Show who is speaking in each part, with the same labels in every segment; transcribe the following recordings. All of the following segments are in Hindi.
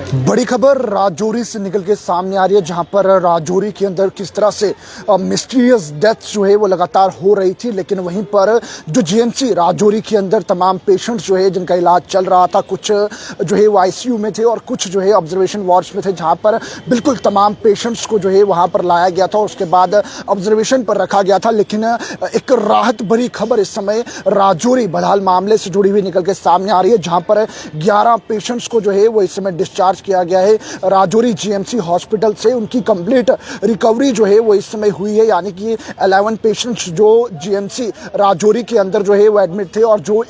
Speaker 1: बड़ी खबर राजौरी से निकल के सामने आ रही है, जहां पर राजौरी के अंदर किस तरह से मिस्टीरियस डेथ जो है वो लगातार हो रही थी। लेकिन वहीं पर जो जीएमसी राजौरी के अंदर तमाम पेशेंट्स जो है जिनका इलाज चल रहा था, कुछ जो है वो आईसीयू में थे और कुछ जो है ऑब्जर्वेशन वार्ड्स में थे, जहां पर बिल्कुल तमाम पेशेंट्स को जो है वहां पर लाया गया था और उसके बाद ऑब्जर्वेशन पर रखा गया था। लेकिन एक राहत भरी खबर इस समय राजौरी बदहाल मामले से जुड़ी हुई निकल के सामने आ रही है, जहां पर 11 पेशेंट्स को जो है वो इस समय डिस्चार्ज किया गया है राजौरी जीएमसी हॉस्पिटल से। उनकी कंप्लीट रिकवरी जो है वो इस समय हुई है, यानी कि 11 पेशेंट्स जो जीएमसी राजौरी के अंदर जो है वो एडमिट थे और जो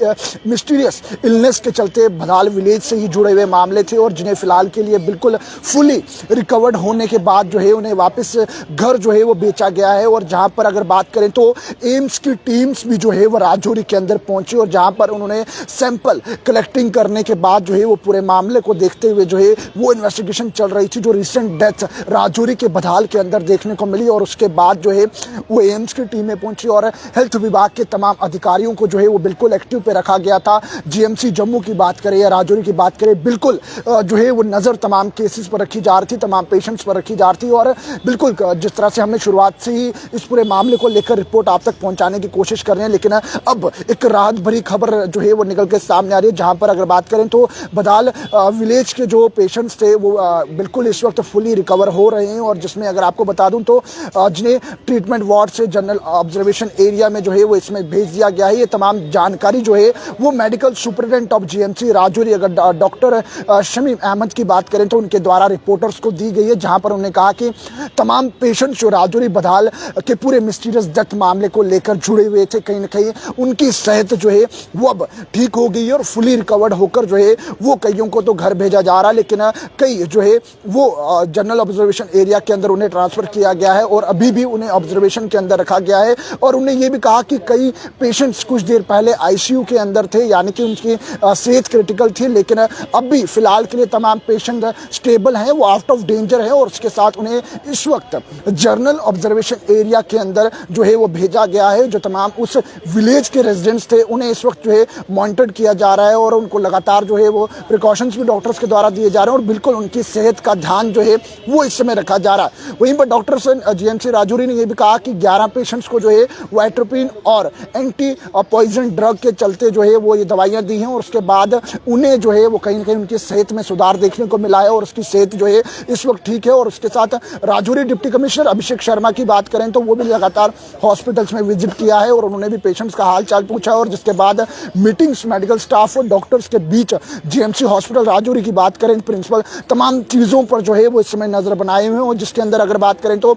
Speaker 1: मिस्टीरियस इलनेस के चलते बदहाल विलेज से ही जुड़े हुए मामले थे और जिन्हें फिलहाल के लिए बिल्कुल फुली रिकवर्ड होने के बाद जो है उन्हें वापस घर जो है वो बेचा गया है। और जहां पर अगर बात करें तो एम्स की टीम्स भी जो है वो राजौरी के अंदर पहुंची और जहां पर उन्होंने सैंपल कलेक्टिंग करने के बाद जो है वो पूरे मामले को देखते हुए जो है वो इन्वेस्टिगेशन चल रही थी, जो रिसेंट डेथ राजौरी के बदहाल के अंदर देखने को मिली। और उसके बाद जो है वो एम्स की टीमें पहुंची और हेल्थ विभाग के तमाम अधिकारियों को जो है वो बिल्कुल एक्टिव पे रखा गया था। जीएमसी जम्मू की बात करें या राजौरी की बात करें, बिल्कुल जो है वो नज़र तमाम केसेस पर रखी जा रही थी, तमाम पेशेंट्स पर रखी जा रही थी। और बिल्कुल जिस तरह से हमने शुरुआत से ही इस पूरे मामले को लेकर रिपोर्ट आप तक पहुंचाने की कोशिश कर रहे हैं, लेकिन अब एक राहत भरी खबर जो है वो निकल के सामने आ रही है, जहां पर अगर बात करें तो बदहाल विलेज के जो पेशेंट्स थे वो बिल्कुल इस वक्त फुली रिकवर हो रहे हैं। और जिसमें अगर आपको बता दूं तो जिन्हें ट्रीटमेंट वार्ड से जनरल ऑब्जर्वेशन एरिया में जो है वो इसमें भेज दिया गया है। ये तमाम जानकारी जो है वो medical superintendent of GMC Rajouri अगर डॉक्टर शमीम अहमद की बात करें तो उनके द्वारा रिपोर्टर्स को दी गई है, जहां पर उन्होंने कहा कि तमाम पेशेंट्स जो राजौरी बदहाल के पूरे मिस्टीरियस डेथ मामले को लेकर जुड़े हुए थे, कहीं ना कहीं उनकी सेहत जो है वो अब ठीक हो गई है और फुली रिकवर्ड होकर जो है वो कईयों को तो घर भेजा जा रहा है, लेकिन कई जो है वो जनरल ऑब्जर्वेशन एरिया के अंदर उन्हें ट्रांसफर किया गया है और अभी भी उन्हें ऑब्जर्वेशन के अंदर रखा गया है। और उन्हें ये भी कहा कि कई पेशेंट्स कुछ देर पहले आईसीयू के अंदर थे, यानी कि उनकी सेहत क्रिटिकल थी, लेकिन अब भी फिलहाल के लिए तमाम पेशेंट स्टेबल हैं, वो आउट ऑफ डेंजर है। और उसके साथ उन्हें इस वक्त जनरल ऑब्जर्वेशन एरिया के अंदर जो है वो भेजा गया है। जो तमाम उस विलेज के रेजिडेंट्स थे उन्हें इस वक्त जो है मॉनिटर किया जा रहा है और उनको लगातार जो है वो प्रिकॉशंस भी डॉक्टर्स के द्वारा दिए जा रहे हैं और बिल्कुल उनकी सेहत का ध्यान जो है वो इस समय रखा जा रहा है। वहीं पर डॉक्टर्स जीएमसी राजौरी ने यह भी कहा कि 11 पेशेंट्स को जो है वो एट्रोपिन और एंटी पॉइजन ड्रग के चलते जो है वो ये दवाइयां दी हैं और उसके बाद उन्हें जो है वो कहीं ना कहीं उनकी सेहत में सुधार देखने को मिला है और उसकी सेहत जो है इस वक्त ठीक है। और उसके साथ राजौरी डिप्टी कमिश्नर अभिषेक शर्मा की बात करें तो वो भी लगातार हॉस्पिटल्स में विजिट किया है और उन्होंने भी पेशेंट्स का हाल चाल पूछा और जिसके बाद मीटिंग्स मेडिकल स्टाफ और डॉक्टर्स के बीच जीएमसी हॉस्पिटल राजौरी की बात करें, प्रिंसिपल तमाम चीज़ों पर जो है वो इस समय नज़र बनाए हुए हैं। और जिसके अंदर अगर बात करें तो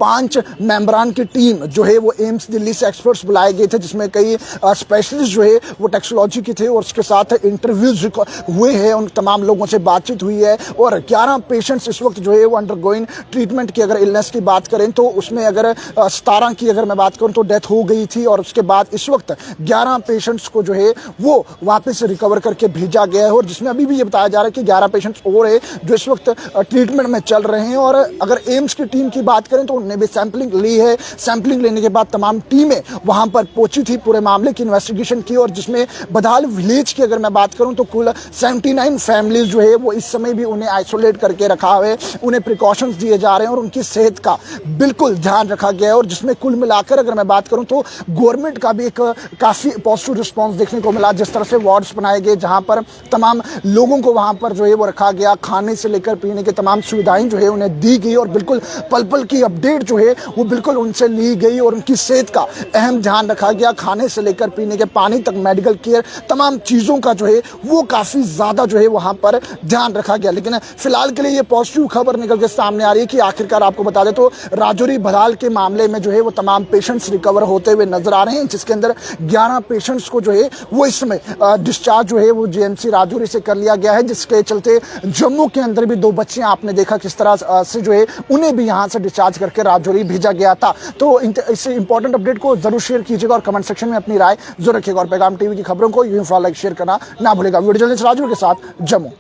Speaker 1: 5 मेंबरान की टीम जो है वो एम्स दिल्ली से एक्सपर्ट्स बुलाए गए थे, जिसमें कई स्पेशलिस्ट जो है वो टैक्सोलॉजी के थे और उसके साथ इंटरव्यूज हुए हैं, उन तमाम लोगों से बातचीत हुई है। और 11 पेशेंट्स इस वक्त जो है वो अंडरगोइंग ट्रीटमेंट की अगर इलनेस की बात करें तो उसमें अगर 17 की अगर मैं बात करूं तो डेथ हो गई थी और उसके बाद इस वक्त 11 पेशेंट्स को जो है वो वापस रिकवर करके भेजा गया है। और जिसमें अभी भी ये बताया जा रहा है कि 11 पेशेंट्स और है जो इस वक्त ट्रीटमेंट में चल रहे हैं। और अगर एम्स की टीम की बात करें तो उन्होंने भी सैंपलिंग ली है। सैंपलिंग लेने के बाद तमाम टीमें वहां पर पहुंची थी, पूरे मामले की इन्वेस्टिगेशन की और जिसमें बदहाल विलेज की अगर मैं बात करूं तो कुल 79 फैमिलीज जो है वो इस समय भी उन्हें आइसोलेट करके रखा हुआ है, उन्हें प्रिकॉशंस दिए जा रहे हैं और उनकी सेहत का बिल्कुल ध्यान रखा गया है। और जिसमें कुल मिलाकर अगर मैं बात करूं तो गवर्नमेंट का भी एक काफी पॉजिटिव रिस्पॉन्स देखने को मिला, जिस तरह से वार्ड्स बनाए गए जहां पर तमाम लोगों को वहां पर जो है वो रखा गया, खाने से लेकर पीने की तमाम सुविधाएं जो है उन्हें दी गई और बिल्कुल पल पल की अपडेट जो है वो बिल्कुल उनसे ली गई और उनकी सेहत का अहम ध्यान रखा गया, खाने से लेकर पीने के पानी तक, मेडिकल केयर, तमाम चीज़ों का जो है वो काफ़ी ज़्यादा जो है वहाँ पर ध्यान रखा गया। लेकिन फिलहाल के लिए ये पॉजिटिव खबर निकल के सामने आ रही है कि आखिरकार आपको बता दें तो राजौरी बदहाल के मामले में जो है वो तमाम पेशेंट्स रिकवर होते हुए नजर आ रहे हैं, जिसके अंदर 11 पेशेंट्स को जो है वो इस समय डिस्चार्ज जो है वो जीएमसी राजौरी से कर लिया गया है, जिसके चलते जम्मू के अंदर भी 2 बच्चियां आपने देखा किस तरह से जो है उन्हें भी यहाँ से डिस्चार्ज करके राजौरी भेजा गया था। तो इस इंपॉर्टेंट अपडेट को जरूर शेयर कीजिएगा और कमेंट सेक्शन में अपनी राय जरूर रखिएगा और पैगाम टीवी की खबरों को यूं फॉलो लाइक शेयर करना ना भूलेगा। वीडियो जर्नलिस्ट राजू के साथ जम्मू।